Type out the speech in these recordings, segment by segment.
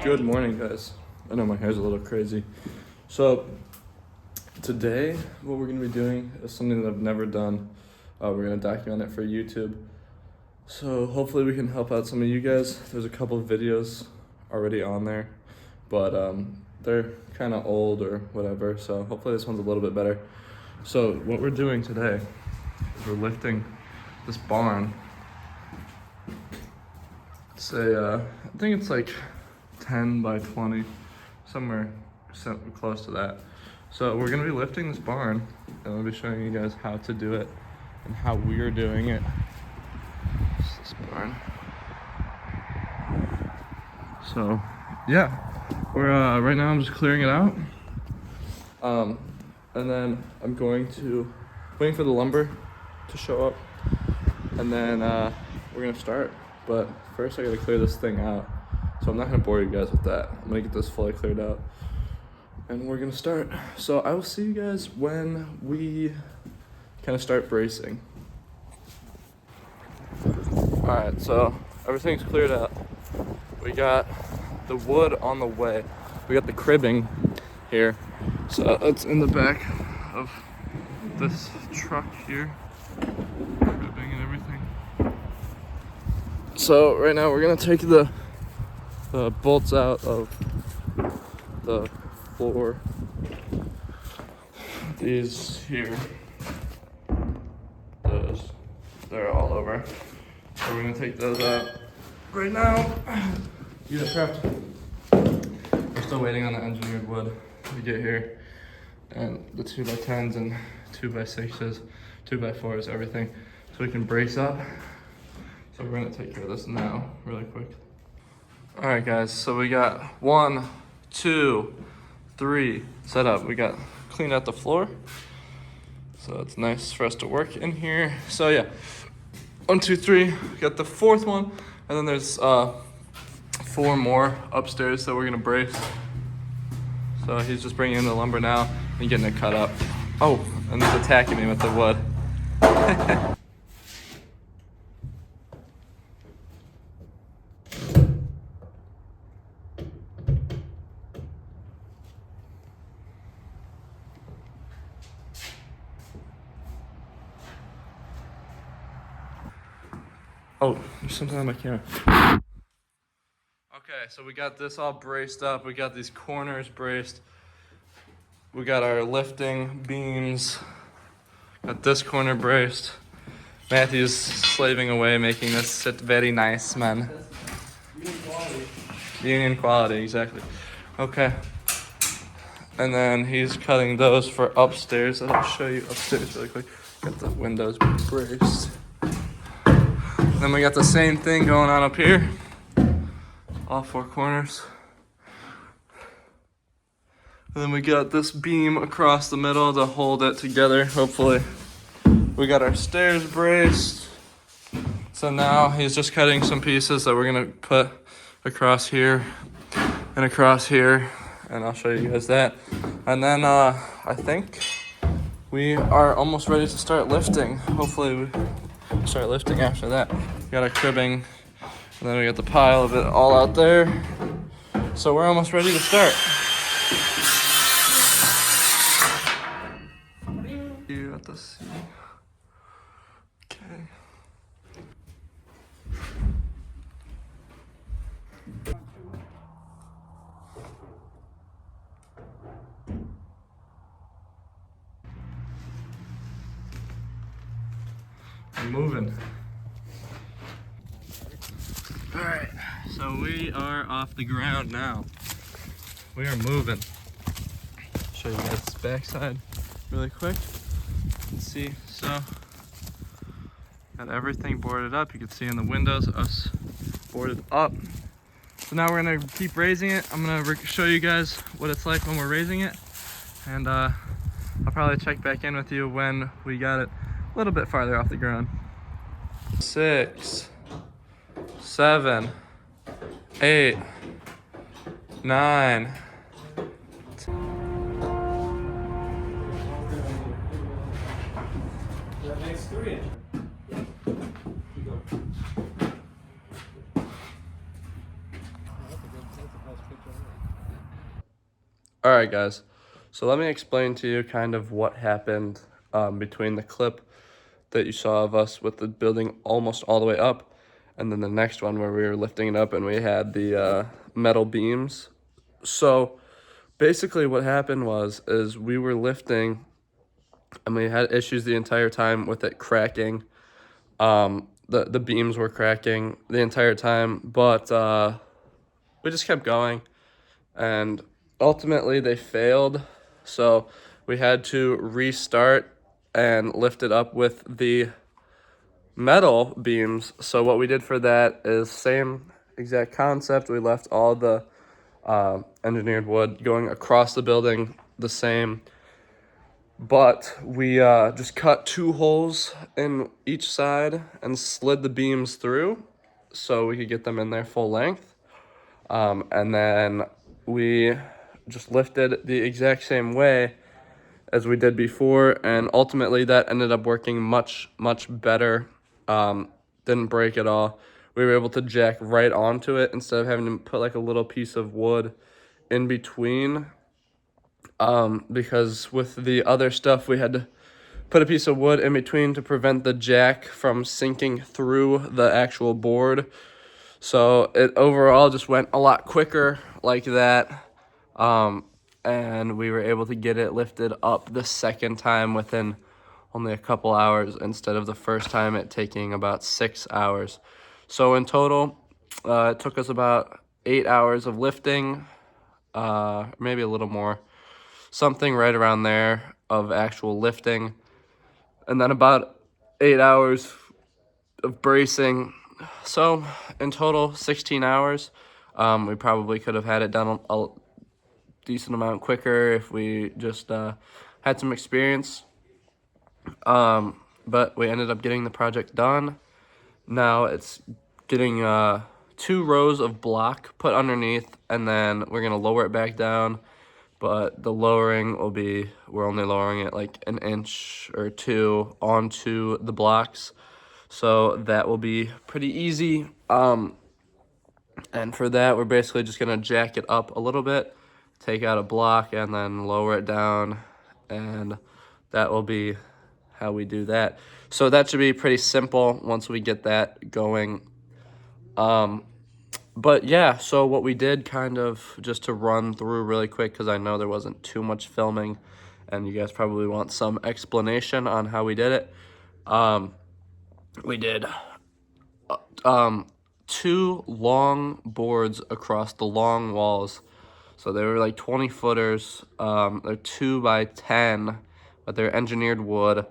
Good morning, guys. I know my hair's a little crazy. So today, what we're gonna be doing is something that I've never done. We're gonna document it for YouTube. So hopefully we can help out some of you guys. There's a couple of videos already on there, but they're kind of old or whatever. So hopefully this one's a little bit better. So what we're doing today is we're lifting this barn. I think it's like 10 by 20, somewhere close to that. So we're gonna be lifting this barn, and I'll be showing you guys how to do it and how we're doing it. This barn. So yeah, we're right now I'm just clearing it out, and then I'm waiting for the lumber to show up, and then we're gonna start. But first I gotta clear this thing out. So I'm not gonna bore you guys with that. I'm gonna get this fully cleared out and we're gonna start. So I will see you guys when we kind of start bracing. All right, so everything's cleared out. We got the wood on the way. We got the cribbing here. So it's in the back of this truck here. Cribbing and everything. So right now we're gonna take the bolts out of the floor. These here, they're all over. So we're gonna take those out right now. Get it prepped. We're still waiting on the engineered wood to get here, and the 2x10s and 2x6s, 2x4s, everything, so we can brace up. So we're gonna take care of this now, really quick. All right, guys, so we got 1, 2, 3 set up. We got cleaned out the floor, so it's nice for us to work in here. So yeah, 1, 2, 3, we got the 4th one, and then there's 4 more upstairs that we're gonna brace. So he's just bringing in the lumber now and getting it cut up. Oh, and he's attacking me with the wood. Oh, there's something on my camera. Okay, so we got this all braced up. We got these corners braced. We got our lifting beams. Got this corner braced. Matthew's slaving away, making this sit very nice, man. Union quality. Union quality, exactly. Okay. And then he's cutting those for upstairs. I'll show you upstairs really quick. Got the windows braced. Then we got the same thing going on up here, all 4 corners. And then we got this beam across the middle to hold it together, hopefully. We got our stairs braced. So now he's just cutting some pieces that we're gonna put across here and across here, and I'll show you guys that. And then I think we are almost ready to start lifting. Hopefully we start lifting after that. We got our cribbing, and then we got the pile of it all out there. So we're almost ready to start. You got to see. Okay. I'm moving. All right, so we are off the ground now. We are moving. Show you guys this backside really quick. You can see, so got everything boarded up. You can see in the windows us boarded up. So now we're gonna keep raising it. I'm gonna show you guys what it's like when we're raising it, and I'll probably check back in with you when we got it a little bit farther off the ground. 6, 7, 8, 9. That makes 3. Alright guys, so let me explain to you kind of what happened between the clip that you saw of us with the building almost all the way up, and then the next one where we were lifting it up and we had the metal beams. So basically what happened is we were lifting and we had issues the entire time with it cracking. The beams were cracking the entire time, but we just kept going, and ultimately they failed. So we had to restart and lift it up with the metal beams. So what we did for that is same exact concept. We left all the engineered wood going across the building the same, but we just cut 2 holes in each side and slid the beams through so we could get them in their full length. And then we just lifted the exact same way as we did before, and ultimately that ended up working much better. Didn't break at all. We were able to jack right onto it instead of having to put like a little piece of wood in between. Because with the other stuff, we had to put a piece of wood in between to prevent the jack from sinking through the actual board. So it overall just went a lot quicker like that. And we were able to get it lifted up the second time within only a couple hours instead of the first time it taking about 6 hours. So in total, it took us about 8 hours of lifting, maybe a little more. Something right around there of actual lifting, and then about 8 hours of bracing. So in total 16 hours. We probably could have had it done a decent amount quicker if we just had some experience, but we ended up getting the project done. Now it's getting 2 rows of block put underneath, and then we're gonna lower it back down. But the lowering will be, we're only lowering it like 1 inch or 2 onto the blocks. So that will be pretty easy. And for that, we're basically just gonna jack it up a little bit, take out a block, and then lower it down. And that will be how we do that. So that should be pretty simple once we get that going. But yeah, so what we did, kind of just to run through really quick, because I know there wasn't too much filming and you guys probably want some explanation on how we did it. We did 2 long boards across the long walls. So they were like 20 footers. They're 2 by 10, but they're engineered wood.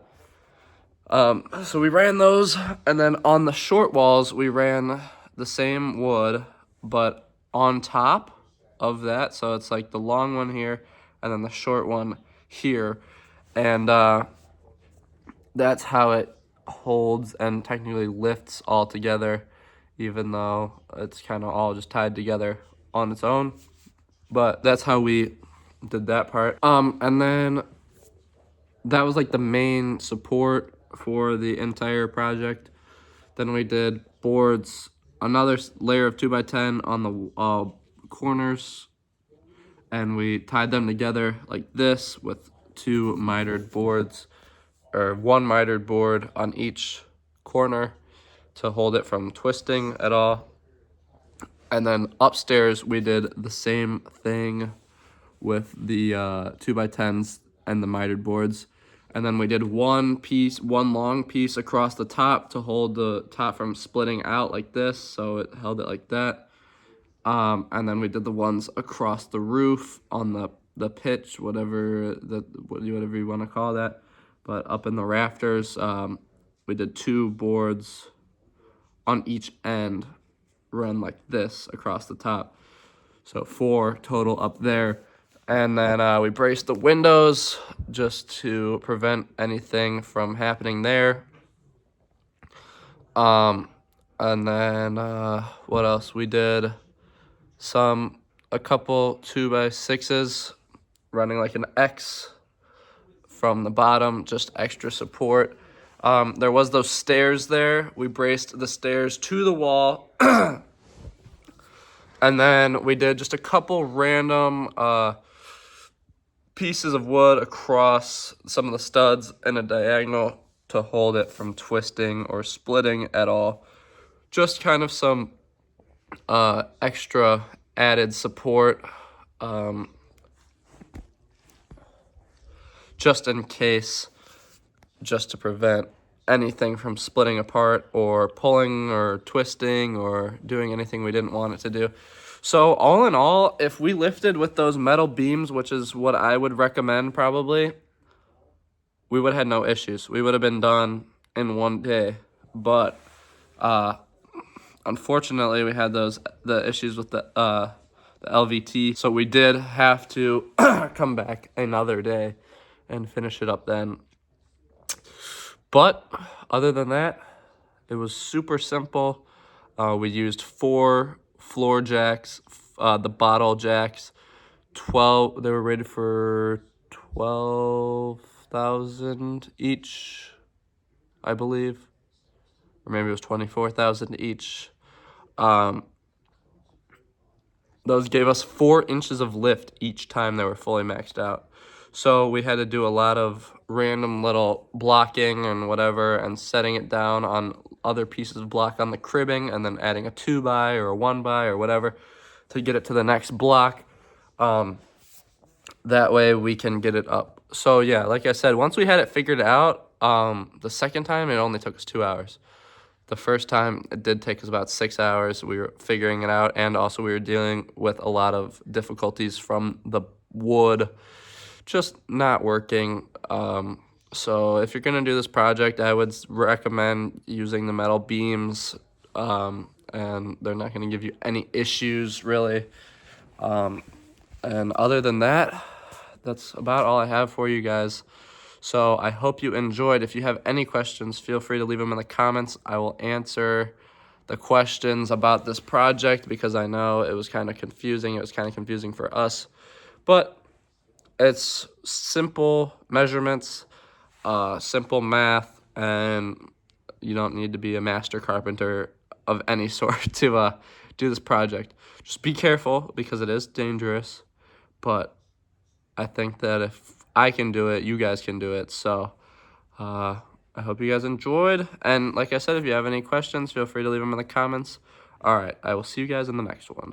So we ran those, and then on the short walls, we ran the same wood, but on top of that, so it's like the long one here and then the short one here, and that's how it holds and technically lifts all together, even though it's kind of all just tied together on its own. But that's how we did that part. And then that was like the main support for the entire project. Then we did boards, another layer of 2 by 10 on the corners, and we tied them together like this with 2 mitered boards, or 1 mitered board on each corner to hold it from twisting at all. And then upstairs we did the same thing with the 2 by 10s and the mitered boards. And then we did one long piece across the top to hold the top from splitting out like this, so it held it like that. And then we did the ones across the roof on the pitch, whatever you want to call that. But up in the rafters, we did 2 boards on each end, run like this across the top. So 4 total up there. And then we braced the windows just to prevent anything from happening there. And then what else? We did a couple 2 by 6s running like an X from the bottom, just extra support. There was those stairs there. We braced the stairs to the wall. And then we did just a couple random pieces of wood across some of the studs in a diagonal to hold it from twisting or splitting at all. Just kind of some extra added support, just in case, just to prevent anything from splitting apart or pulling or twisting or doing anything we didn't want it to do. So all in all, if we lifted with those metal beams, which is what I would recommend probably, we would have had no issues. We would have been done in one day. But unfortunately, we had the issues with the LVT. So we did have to come back another day and finish it up then. But other than that, it was super simple. We used 4 floor jacks, the bottle jacks, 12. They were rated for 12,000 each, I believe, or maybe it was 24,000 each. Those gave us 4 inches of lift each time they were fully maxed out. So we had to do a lot of random little blocking and whatever, and setting it down on other pieces of block on the cribbing, and then adding a 2x or a 1x or whatever to get it to the next block. That way we can get it up. So yeah, like I said, once we had it figured out, the second time it only took us 2 hours. The first time it did take us about 6 hours. We were figuring it out, and also we were dealing with a lot of difficulties from the wood just not working. So if you're gonna do this project, I would recommend using the metal beams, and they're not gonna give you any issues really. And other than that, that's about all I have for you guys. So I hope you enjoyed. If you have any questions, feel free to leave them in the comments. I will answer the questions about this project, because I know it was kind of confusing. It was kind of confusing for us, but it's simple measurements, simple math, and you don't need to be a master carpenter of any sort to do this project. Just be careful, because it is dangerous, but I think that if I can do it, you guys can do it. So I hope you guys enjoyed, and like I said, if you have any questions, feel free to leave them in the comments. All right, I will see you guys in the next one.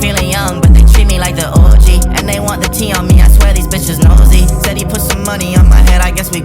Feeling young, but they treat me like the OG, and they want the T on me. I swear these bitches nosy. Said he put some money on my head, I guess we